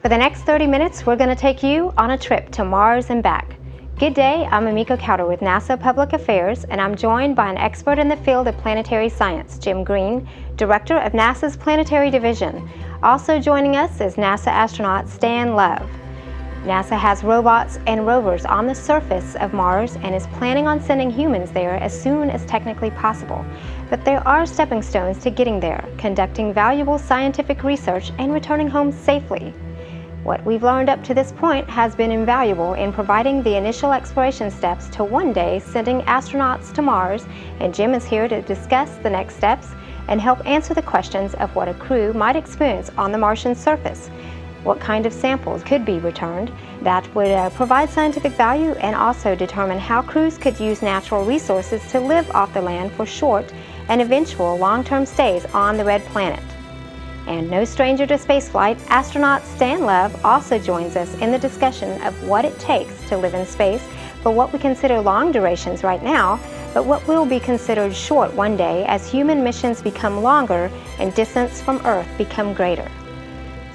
For the next 30 minutes, we're going to take you on a trip to Mars and back. Good day, I'm Amika Cowder with NASA Public Affairs, and I'm joined by an expert in the field of planetary science, Jim Green, Director of NASA's Planetary Division. Also joining us is NASA astronaut Stan Love. NASA has robots and rovers on the surface of Mars and is planning on sending humans there as soon as technically possible. But there are stepping stones to getting there, conducting valuable scientific research and returning home safely. What we've learned up to this point has been invaluable in providing the initial exploration steps to one day sending astronauts to Mars, and Jim is here to discuss the next steps and help answer the questions of what a crew might experience on the Martian surface. What kind of samples could be returned that would provide scientific value, and also determine how crews could use natural resources to live off the land for short and eventual long-term stays on the red planet. And no stranger to spaceflight, astronaut Stan Love also joins us in the discussion of what it takes to live in space for what we consider long durations right now, but what will be considered short one day as human missions become longer and distance from Earth become greater.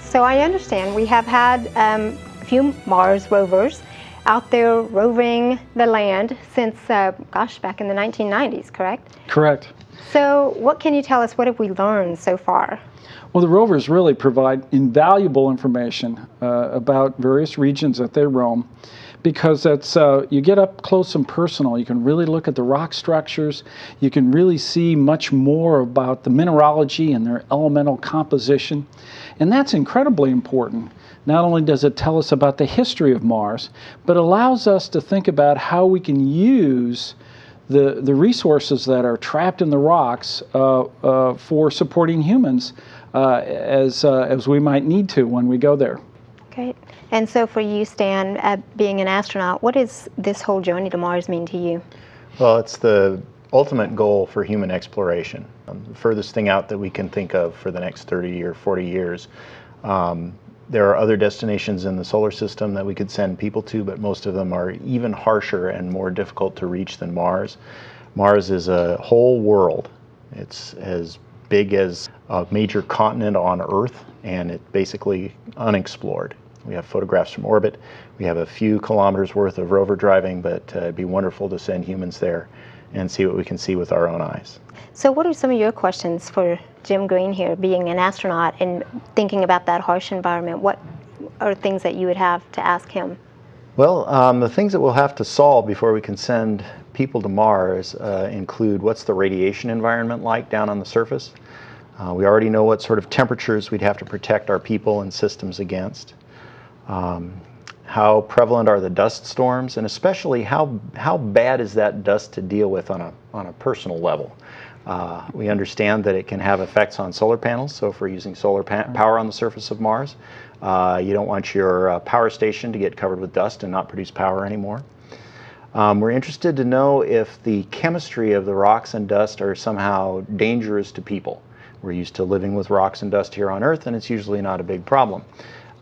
So I understand we have had a few Mars rovers out there roving the land since, back in the 1990s, correct? Correct. So what can you tell us? What have we learned so far? Well, the rovers really provide invaluable information about various regions that they roam, because that's you get up close and personal. You can really look at the rock structures. You can really see much more about the mineralogy and their elemental composition, and that's incredibly important. Not only does it tell us about the history of Mars, but allows us to think about how we can use the resources that are trapped in the rocks for supporting humans as we might need to when we go there. Great. And so for you, Stan, being an astronaut, what does this whole journey to Mars mean to you? Well, it's the ultimate goal for human exploration. The furthest thing out that we can think of for the next 30 or 40 years. There are other destinations in the solar system that we could send people to, but most of them are even harsher and more difficult to reach than Mars. Mars is a whole world. It's as big as a major continent on Earth, and it's basically unexplored. We have photographs from orbit. We have a few kilometers worth of rover driving, but it'd be wonderful to send humans there and see what we can see with our own eyes. So what are some of your questions for Jim Green here, being an astronaut and thinking about that harsh environment? What are things that you would have to ask him? Well, the things that we'll have to solve before we can send people to Mars include what's the radiation environment like down on the surface. We already know what sort of temperatures we'd have to protect our people and systems against. How prevalent are the dust storms, and especially how bad is that dust to deal with on a personal level. We understand that it can have effects on solar panels, so if we're using solar power on the surface of Mars, you don't want your power station to get covered with dust and not produce power anymore. We're interested to know if the chemistry of the rocks and dust are somehow dangerous to people. We're used to living with rocks and dust here on Earth, and it's usually not a big problem.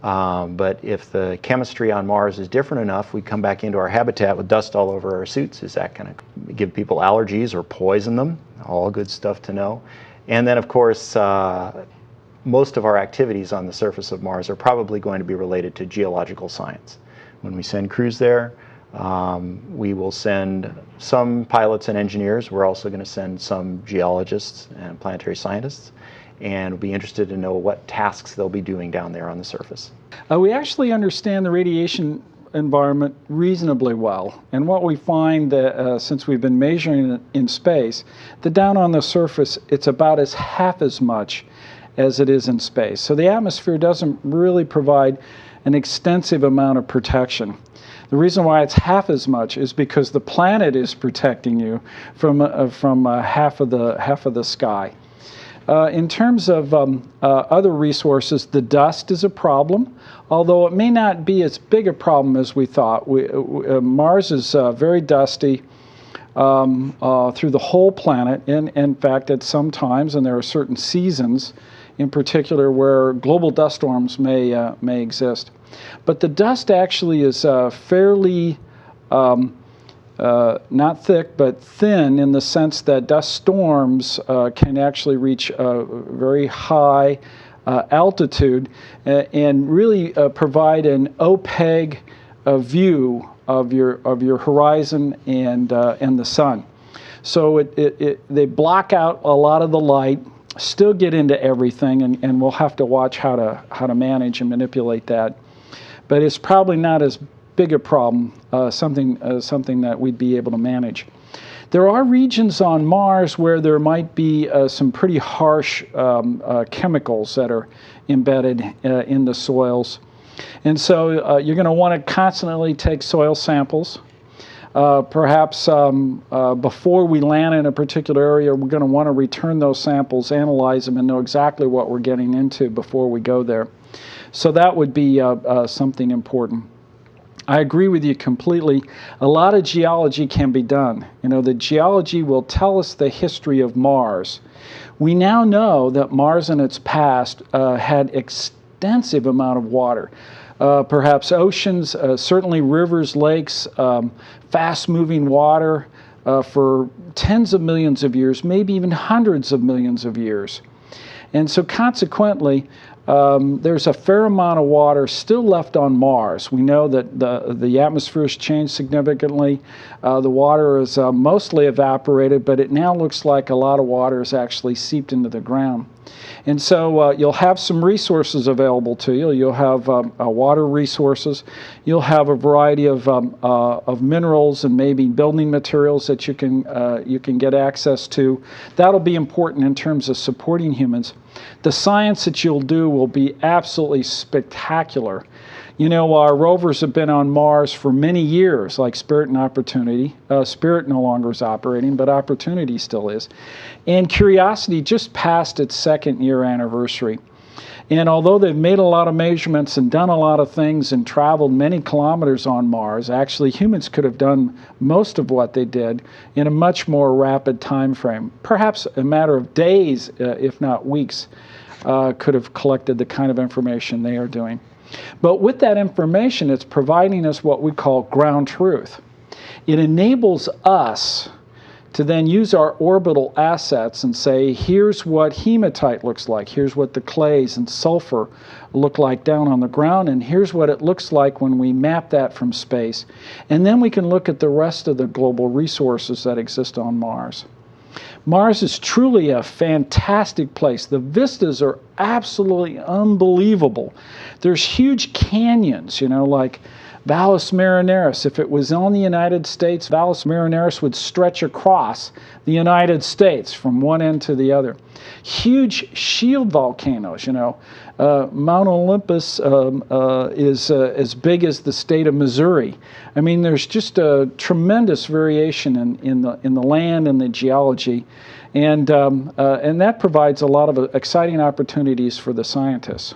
But if the chemistry on Mars is different enough, we come back into our habitat with dust all over our suits. Is that going to give people allergies or poison them? All good stuff to know. And then, of course, most of our activities on the surface of Mars are probably going to be related to geological science. When we send crews there, we will send some pilots and engineers. We're also going to send some geologists and planetary scientists, and we'll be interested to know what tasks they'll be doing down there on the surface. We actually understand the radiation environment reasonably well, and what we find that since we've been measuring it in space, that down on the surface it's about half as much as it is in space. So the atmosphere doesn't really provide an extensive amount of protection. The reason why it's half as much is because the planet is protecting you from half of the sky. In terms of other resources, the dust is a problem, although it may not be as big a problem as we thought. Mars is very dusty through the whole planet. In fact, at some times, and there are certain seasons in particular where global dust storms may exist. But the dust actually is fairly not thick, but thin, in the sense that dust storms can actually reach very high altitude and really provide an opaque view of your horizon and the sun. So they block out a lot of the light, still get into everything, and we'll have to watch how to manage and manipulate that. But it's probably not as big a problem, something that we'd be able to manage. There are regions on Mars where there might be some pretty harsh chemicals that are embedded in the soils. And so you're going to want to constantly take soil samples. Perhaps before we land in a particular area, we're going to want to return those samples, analyze them, and know exactly what we're getting into before we go there. So that would be something important. I agree with you completely. A lot of geology can be done. You know, the geology will tell us the history of Mars. We now know that Mars in its past had extensive amount of water. Perhaps oceans, certainly rivers, lakes, fast-moving water for tens of millions of years, maybe even hundreds of millions of years. And so consequently, there's a fair amount of water still left on Mars. We know that the atmosphere has changed significantly. The water is mostly evaporated, but it now looks like a lot of water is actually seeped into the ground. And so you'll have some resources available to you. You'll have water resources. You'll have a variety of minerals and maybe building materials that you can get access to. That'll be important in terms of supporting humans. The science that you'll do will be absolutely spectacular. You know, our rovers have been on Mars for many years, like Spirit and Opportunity. Spirit no longer is operating, but Opportunity still is. And Curiosity just passed its second-year anniversary. And although they've made a lot of measurements and done a lot of things and traveled many kilometers on Mars, actually humans could have done most of what they did in a much more rapid time frame. Perhaps a matter of days, if not weeks, could have collected the kind of information they are doing. But with that information, it's providing us what we call ground truth. It enables us to then use our orbital assets and say, here's what hematite looks like, here's what the clays and sulfur look like down on the ground, and here's what it looks like when we map that from space. And then we can look at the rest of the global resources that exist on Mars. Mars is truly a fantastic place. The vistas are absolutely unbelievable. There's huge canyons, you know, like Valles Marineris. If it was on the United States, Valles Marineris would stretch across the United States from one end to the other. Huge shield volcanoes, you know. Mount Olympus is as big as the state of Missouri. I mean, there's just a tremendous variation in the land and the geology, and that provides a lot of exciting opportunities for the scientists.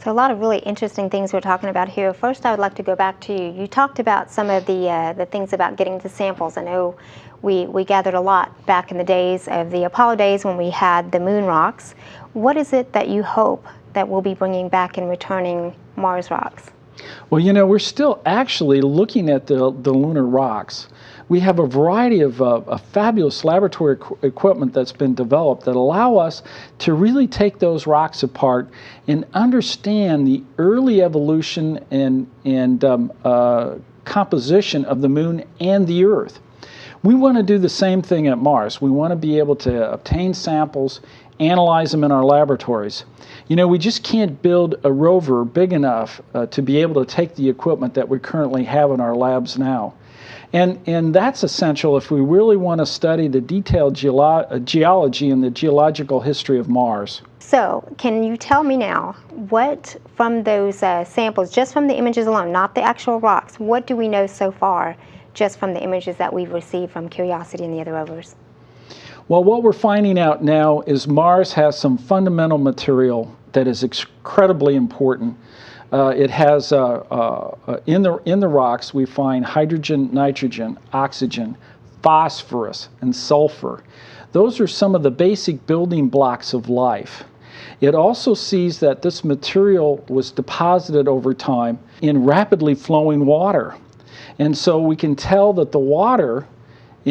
So a lot of really interesting things we're talking about here. First, I would like to go back to you. You talked about some of the things about getting the samples. I know we gathered a lot back in the days of the Apollo days when we had the moon rocks. What is it that you hope that we'll be bringing back and returning Mars rocks? Well, you know, we're still actually looking at the lunar rocks. We have a variety of fabulous laboratory equipment that's been developed that allow us to really take those rocks apart and understand the early evolution and composition of the moon and the Earth. We want to do the same thing at Mars. We want to be able to obtain samples, analyze them in our laboratories. You know, we just can't build a rover big enough to be able to take the equipment that we currently have in our labs now. And that's essential if we really want to study the detailed geology and the geological history of Mars. So, can you tell me now, what from those samples, just from the images alone, not the actual rocks, what do we know so far just from the images that we've received from Curiosity and the other rovers? Well, what we're finding out now is Mars has some fundamental material that is incredibly important. It has, in the rocks, we find hydrogen, nitrogen, oxygen, phosphorus, and sulfur. Those are some of the basic building blocks of life. It also sees that this material was deposited over time in rapidly flowing water. And so we can tell that the water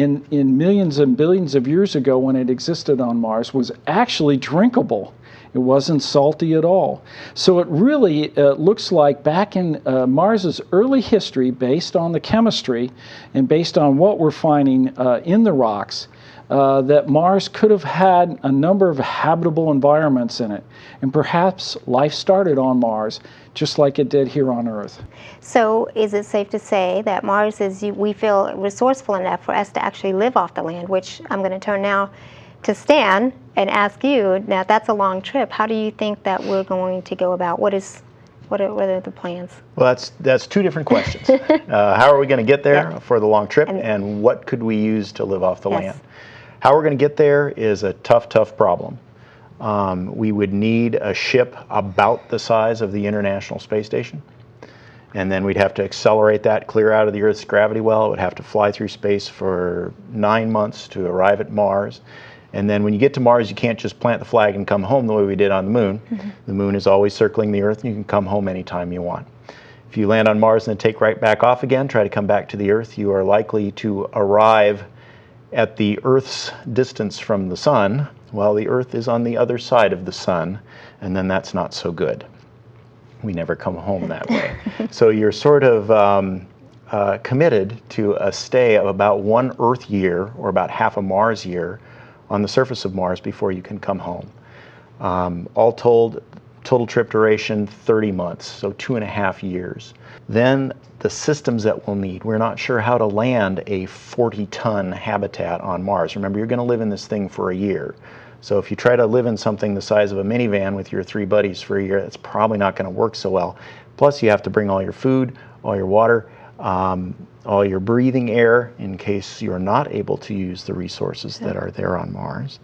in millions and billions of years ago when it existed on Mars was actually drinkable. It wasn't salty at all. So it really looks like back in Mars's early history, based on the chemistry and based on what we're finding in the rocks, that Mars could have had a number of habitable environments in it. And perhaps life started on Mars just like it did here on Earth. So is it safe to say that Mars is, we feel, resourceful enough for us to actually live off the land, which I'm going to turn now to Stan and ask you, now that's a long trip, how do you think that we're going to go about? What are the plans? Well, that's two different questions. How are we going to get there for the long trip, and what could we use to live off the land? How we're going to get there is a tough problem. We would need a ship about the size of the International Space Station, and then we'd have to accelerate that clear out of the Earth's gravity well. It would have to fly through space for 9 months to arrive at Mars. And then when you get to Mars, you can't just plant the flag and come home the way we did on the moon. The moon is always circling the Earth, and you can come home anytime you want. If you land on Mars and then take right back off again, try to come back to the Earth, you are likely to arrive at the Earth's distance from the sun, while the Earth is on the other side of the sun, and then that's not so good. We never come home that way. So you're sort of committed to a stay of about 1 Earth year, or about half a Mars year, on the surface of Mars before you can come home. All told, total trip duration 30 months, so 2.5 years. Then the systems that we'll need. We're not sure how to land a 40-ton habitat on Mars. Remember, you're going to live in this thing for a year. So if you try to live in something the size of a minivan with your 3 buddies for a year, that's probably not going to work so well. Plus, you have to bring all your food, all your water, all your breathing air in case you're not able to use the resources that are there on Mars.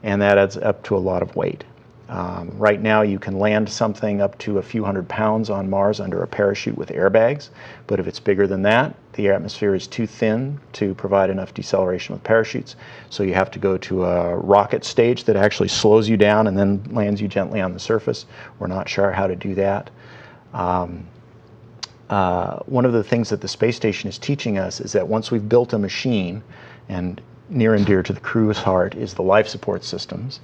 And that adds up to a lot of weight. Right now you can land something up to a few hundred pounds on Mars under a parachute with airbags, but if it's bigger than that, the atmosphere is too thin to provide enough deceleration with parachutes, so you have to go to a rocket stage that actually slows you down and then lands you gently on the surface. We're not sure how to do that. One of the things that the space station is teaching us is that once we've built a machine, and near and dear to the crew's heart is the life support systems,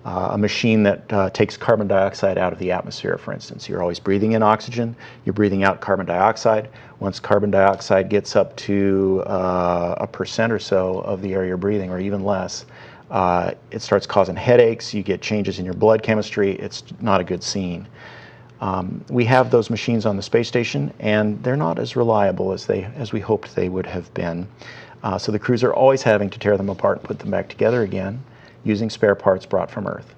a machine that takes carbon dioxide out of the atmosphere, for instance. You're always breathing in oxygen, you're breathing out carbon dioxide. Once carbon dioxide gets up to 1% or so of the air you're breathing, or even less, it starts causing headaches, you get changes in your blood chemistry, it's not a good scene. We have those machines on the space station, and they're not as reliable as we hoped they would have been. So the crews are always having to tear them apart and put them back together again, using spare parts brought from Earth.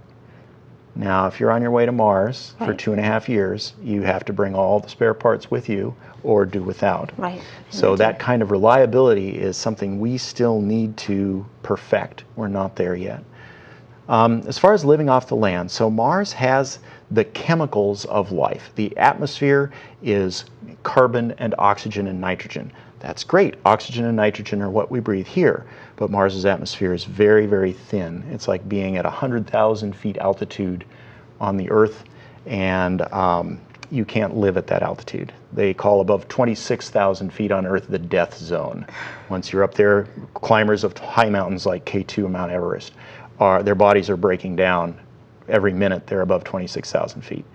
Now, if you're on your way to Mars for 2.5 years, you have to bring all the spare parts with you or do without. So that kind of reliability is something we still need to perfect. We're not there yet. As far as living off the land, so Mars has the chemicals of life. The atmosphere is carbon and oxygen and nitrogen. That's great. Oxygen and nitrogen are what we breathe here, but Mars's atmosphere is very, very thin. It's like being at 100,000 feet altitude on the Earth, and you can't live at that altitude. They call above 26,000 feet on Earth the death zone. Once you're up there, climbers of high mountains like K2 Mount Everest, their bodies are breaking down every minute they're above 26,000 feet.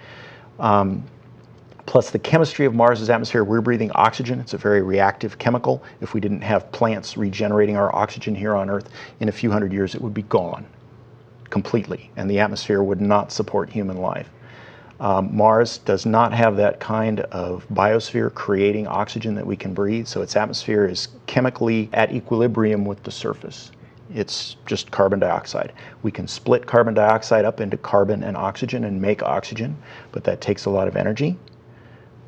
Plus the chemistry of Mars's atmosphere, we're breathing oxygen. It's a very reactive chemical. If we didn't have plants regenerating our oxygen here on Earth, in a few hundred years it would be gone completely, and the atmosphere would not support human life. Mars does not have that kind of biosphere creating oxygen that we can breathe, so its atmosphere is chemically at equilibrium with the surface. It's just carbon dioxide. We can split carbon dioxide up into carbon and oxygen and make oxygen, but that takes a lot of energy.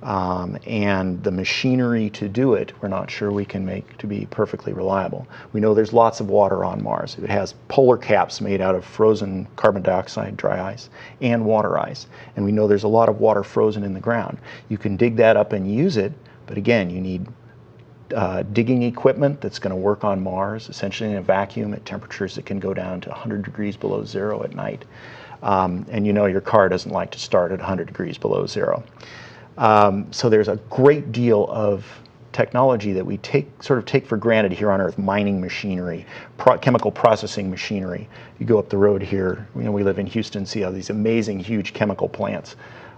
And the machinery to do it, we're not sure we can make to be perfectly reliable. We know there's lots of water on Mars. It has polar caps made out of frozen carbon dioxide, dry ice, and water ice. And we know there's a lot of water frozen in the ground. You can dig that up and use it, but again, you need digging equipment that's going to work on Mars, essentially in a vacuum at temperatures that can go down to 100 degrees below zero at night. And you know your car doesn't like to start at 100 degrees below zero. So there's a great deal of technology that we sort of take for granted here on Earth, mining machinery, chemical processing machinery. You go up the road here, we live in Houston, see all these amazing, huge chemical plants.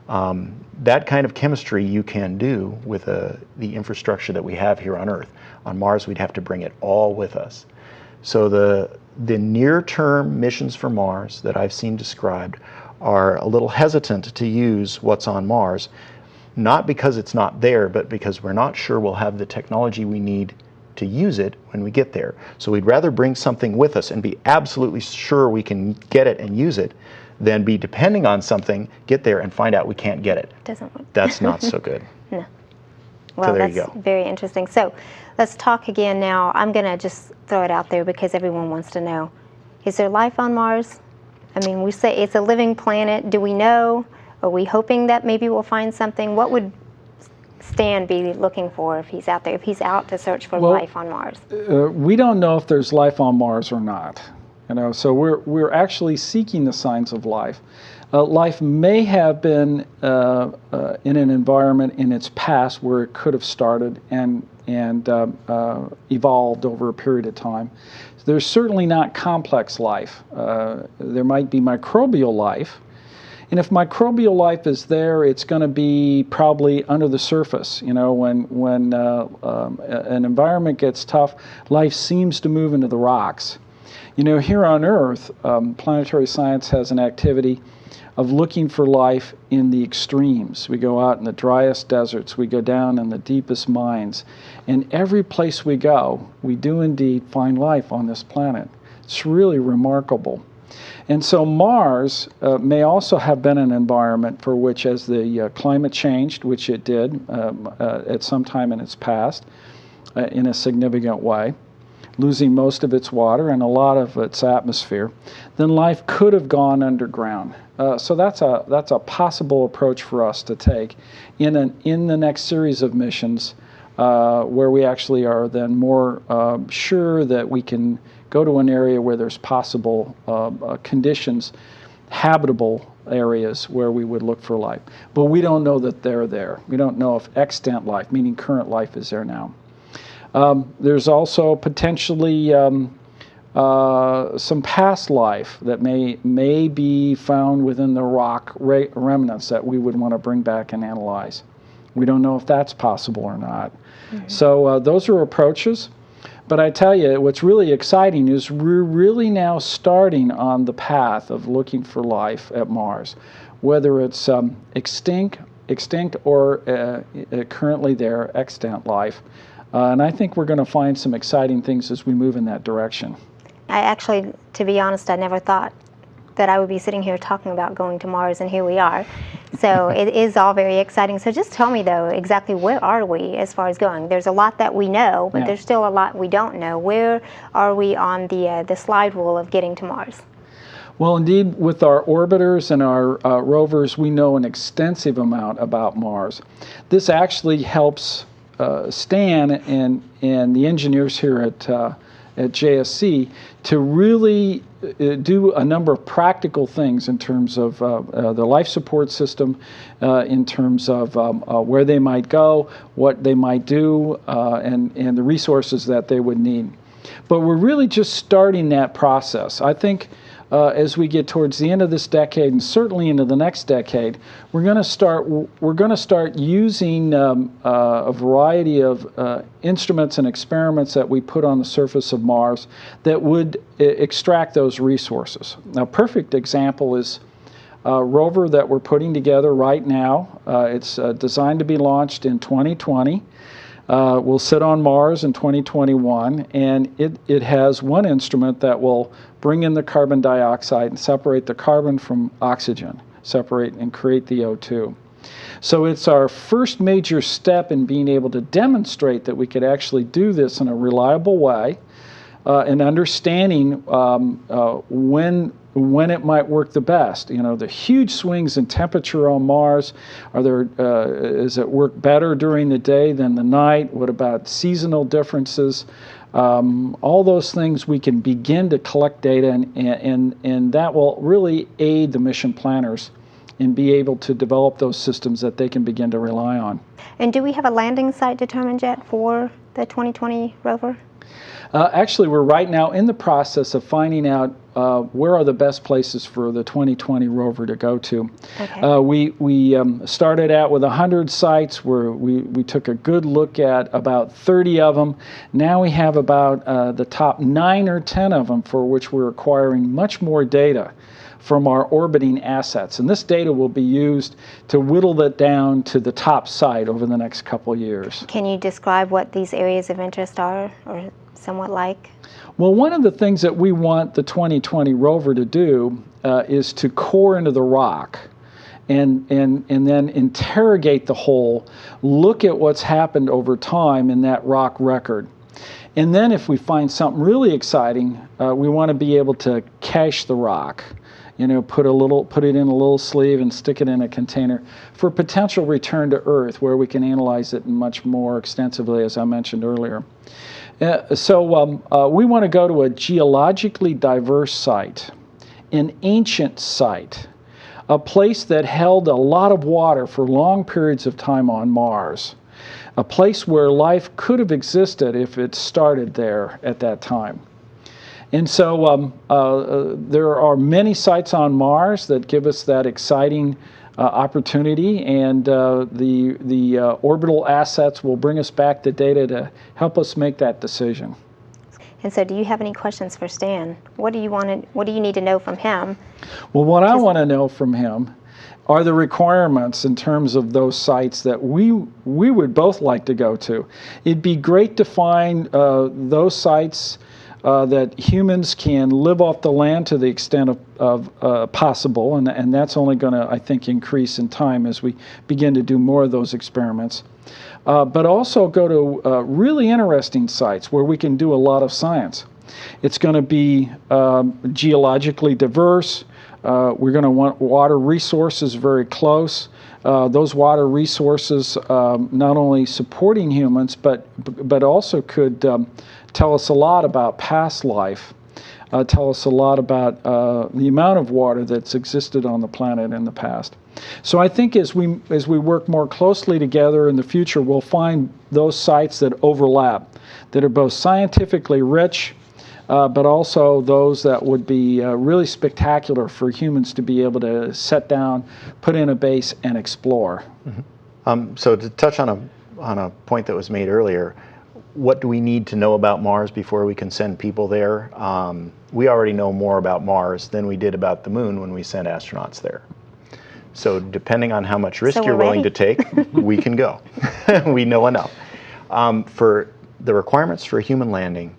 That kind of chemistry you can do with the infrastructure that we have here on Earth. On Mars, we'd have to bring it all with us. So the near-term missions for Mars that I've seen described are a little hesitant to use what's on Mars, not because it's not there, but because we're not sure we'll have the technology we need to use it when we get there. So we'd rather bring something with us and be absolutely sure we can get it and use it than be depending on something, get there and find out we can't get it. Doesn't work. That's not so good. No. Well, so there that's you go. Very interesting. So let's talk again now. I'm going to just throw it out there because everyone wants to know. Is there life on Mars? I mean, we say it's a living planet. Do we know? Are we hoping that maybe we'll find something? What would Stan be looking for if he's out there, if he's out to search for life on Mars? We don't know if there's life on Mars or not. So we're actually seeking the signs of life. Life may have been in an environment in its past where it could have started and evolved over a period of time. There's certainly not complex life. There might be microbial life. And if microbial life is there, it's going to be probably under the surface. When an environment gets tough, life seems to move into the rocks. Here on Earth, planetary science has an activity of looking for life in the extremes. We go out in the driest deserts, we go down in the deepest mines, and every place we go, we do indeed find life on this planet. It's really remarkable. And so Mars may also have been an environment for which, as the climate changed, which it did at some time in its past in a significant way, losing most of its water and a lot of its atmosphere, then life could have gone underground. So that's a possible approach for us to take in the next series of missions, where we actually are then more sure that we can go to an area where there's possible conditions, habitable areas where we would look for life. But we don't know that they're there. We don't know if extant life, meaning current life, is there now. There's also potentially some past life that may be found within the rock remnants that we would want to bring back and analyze. We don't know if that's possible or not. Mm-hmm. So those are approaches. But I tell you, what's really exciting is we're really now starting on the path of looking for life at Mars, whether it's extinct or currently there, extant life. And I think we're going to find some exciting things as we move in that direction. I actually, to be honest, I never thought that I would be sitting here talking about going to Mars, and here we are. So it is all very exciting. So just tell me, though, exactly where are we as far as going? There's a lot that we know, but there's still a lot we don't know. Where are we on the slide rule of getting to Mars? Well, indeed, with our orbiters and our rovers, we know an extensive amount about Mars. This actually helps Stan and the engineers here at JSC to really do a number of practical things in terms of the life support system, in terms of where they might go, what they might do, and the resources that they would need. But we're really just starting that process. I think as we get towards the end of this decade and certainly into the next decade, we're going to start using a variety of instruments and experiments that we put on the surface of Mars that would extract those resources. Now, a perfect example is a rover that we're putting together right now. It's designed to be launched in 2020. Will sit on Mars in 2021, and it has one instrument that will bring in the carbon dioxide and separate the carbon from oxygen, separate and create the O2. So it's our first major step in being able to demonstrate that we could actually do this in a reliable way, and understanding when it might work the best. The huge swings in temperature on Mars, does it work better during the day than the night? What about seasonal differences? All those things we can begin to collect data, and that will really aid the mission planners and be able to develop those systems that they can begin to rely on. And do we have a landing site determined yet for the 2020 rover? Actually, we're right now in the process of finding out where are the best places for the 2020 rover to go to. Okay. We started out with 100 sites where we took a good look at about 30 of them. Now we have about the top 9 or 10 of them for which we're acquiring much more data from our orbiting assets. And this data will be used to whittle that down to the top site over the next couple of years. Can you describe what these areas of interest are, or somewhat like? Well, one of the things that we want the 2020 rover to do is to core into the rock and then interrogate the hole, look at what's happened over time in that rock record. And then if we find something really exciting, we want to be able to cache the rock. You know, put it in a little sleeve and stick it in a container for potential return to Earth, where we can analyze it much more extensively, as I mentioned earlier. So we want to go to a geologically diverse site, an ancient site, a place that held a lot of water for long periods of time on Mars, a place where life could have existed if it started there at that time. And so there are many sites on Mars that give us that exciting opportunity, and the orbital assets will bring us back the data to help us make that decision. And so, do you have any questions for Stan? What do you need to know from him? Well, what I want to know from him are the requirements in terms of those sites that we would both like to go to. It'd be great to find those sites that humans can live off the land to the extent of possible, and that's only going to, I think, increase in time as we begin to do more of those experiments. But also go to really interesting sites where we can do a lot of science. It's going to be geologically diverse. We're going to want water resources very close. Those water resources not only supporting humans, but also could tell us a lot about past life, tell us a lot about the amount of water that's existed on the planet in the past. So I think as we work more closely together in the future, we'll find those sites that overlap, that are both scientifically rich, but also those that would be really spectacular for humans to be able to set down, put in a base, and explore. Mm-hmm. So to touch on a point that was made earlier, what do we need to know about Mars before we can send people there? We already know more about Mars than we did about the Moon when we sent astronauts there. So depending on how much risk you're willing to take, we can go. We know enough. For the requirements for a human landing,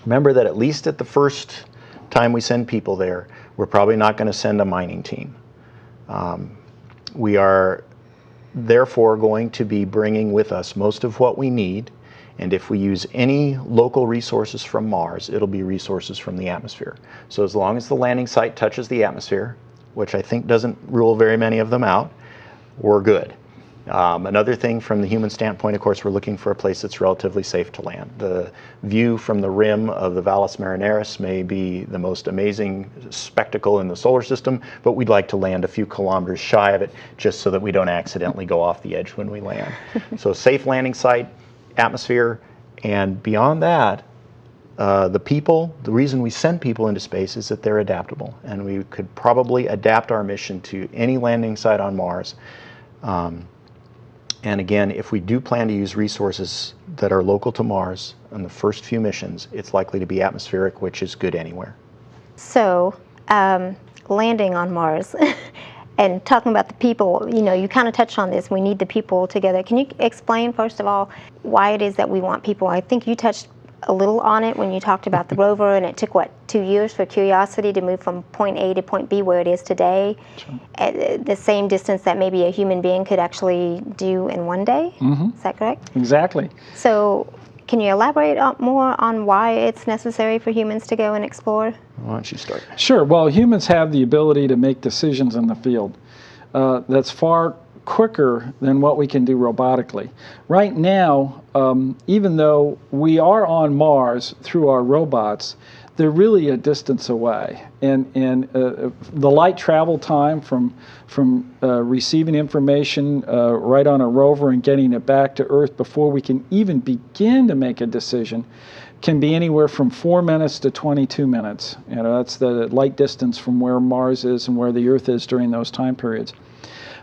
remember that at least at the first time we send people there, we're probably not going to send a mining team. We are therefore going to be bringing with us most of what we need, and if we use any local resources from Mars, it'll be resources from the atmosphere. So as long as the landing site touches the atmosphere, which I think doesn't rule very many of them out, we're good. Another thing from the human standpoint, of course, we're looking for a place that's relatively safe to land. The view from the rim of the Valles Marineris may be the most amazing spectacle in the solar system, but we'd like to land a few kilometers shy of it just so that we don't accidentally go off the edge when we land. So safe landing site, atmosphere, and beyond that, the reason we send people into space is that they're adaptable, and we could probably adapt our mission to any landing site on Mars. And again, if we do plan to use resources that are local to Mars on the first few missions, it's likely to be atmospheric, which is good anywhere. So, landing on Mars and talking about the people, you kind of touched on this. We need the people together. Can you explain, first of all, why it is that we want people? I think you touched a little on it when you talked about the rover, and it took, 2 years for Curiosity to move from point A to point B where it is today, Sure. at the same distance that maybe a human being could actually do in one day? Mm-hmm. Is that correct? Exactly. So can you elaborate more on why it's necessary for humans to go and explore? Why don't you start? Sure. Well, humans have the ability to make decisions in the field. That's far quicker than what we can do robotically. Right now, even though we are on Mars through our robots, they're really a distance away. And the light travel time from receiving information right on a rover and getting it back to Earth before we can even begin to make a decision can be anywhere from 4 minutes to 22 minutes. You know, that's the light distance from where Mars is and where the Earth is during those time periods.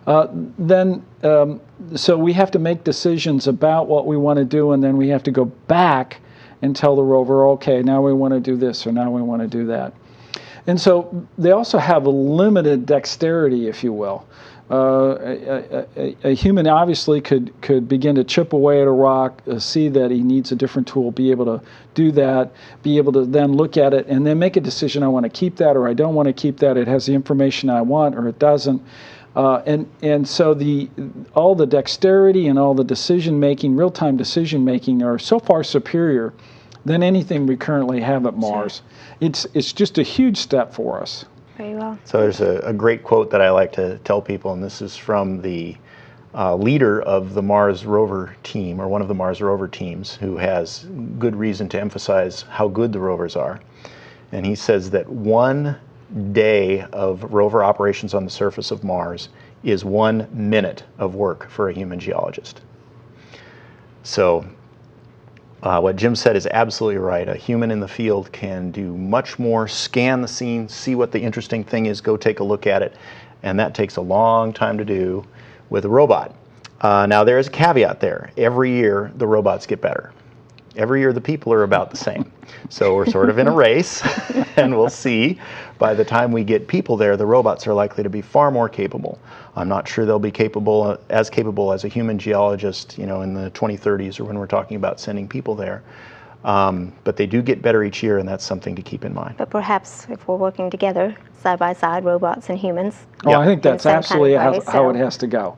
So we have to make decisions about what we want to do, and then we have to go back and tell the rover, okay, now we want to do this, or now we want to do that. And so they also have a limited dexterity, if you will. A human obviously could begin to chip away at a rock, see that he needs a different tool, be able to do that, be able to then look at it and then make a decision, I want to keep that or I don't want to keep that, it has the information I want or it doesn't. And so all the dexterity and all the decision-making, real-time decision-making are so far superior than anything we currently have at Mars. It's just a huge step for us. Very well. So there's a great quote that I like to tell people, and this is from the leader of the Mars rover team, or one of the Mars rover teams, who has good reason to emphasize how good the rovers are. And he says that 1 day of rover operations on the surface of Mars is 1 minute of work for a human geologist. So what Jim said is absolutely right. A human in the field can do much more, scan the scene, see what the interesting thing is, go take a look at it, and that takes a long time to do with a robot. Now there is a caveat there. Every year the robots get better. Every year the people are about the same. So we're sort of in a race, and we'll see. By the time we get people there, the robots are likely to be far more capable. I'm not sure they'll be capable as a human geologist, you know, in the 2030s or when we're talking about sending people there. But they do get better each year, and that's something to keep in mind. But perhaps if we're working together, side by side, robots and humans. Oh, I think that's absolutely way, how it has to go.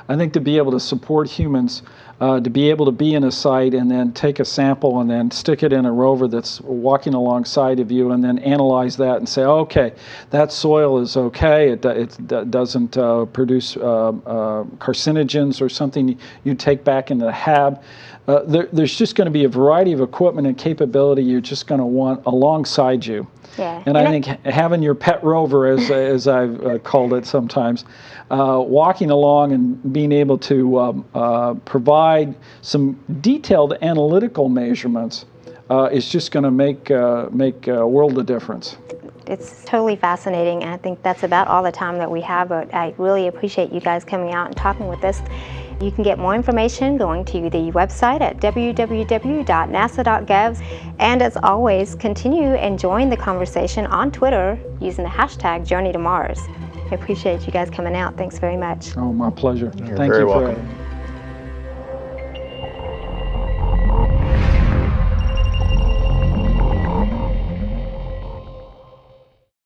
I think to be able to support humans, to be able to be in a site and then take a sample and then stick it in a rover that's walking alongside of you and then analyze that and say, okay, that soil is okay, it doesn't produce carcinogens or something you take back into the hab. There's just going to be a variety of equipment and capability you're just going to want alongside you. Yeah. And I think having your pet rover, as I've called it sometimes, walking along and being able to provide some detailed analytical measurements is just going to make a world of difference. It's totally fascinating, and I think that's about all the time that we have, but I really appreciate you guys coming out and talking with us. You can get more information going to the website at www.nasa.gov, and as always, continue and join the conversation on Twitter using the hashtag Journey to Mars. I appreciate you guys coming out. Thanks very much. Oh, my pleasure. You're Thank very you for welcome.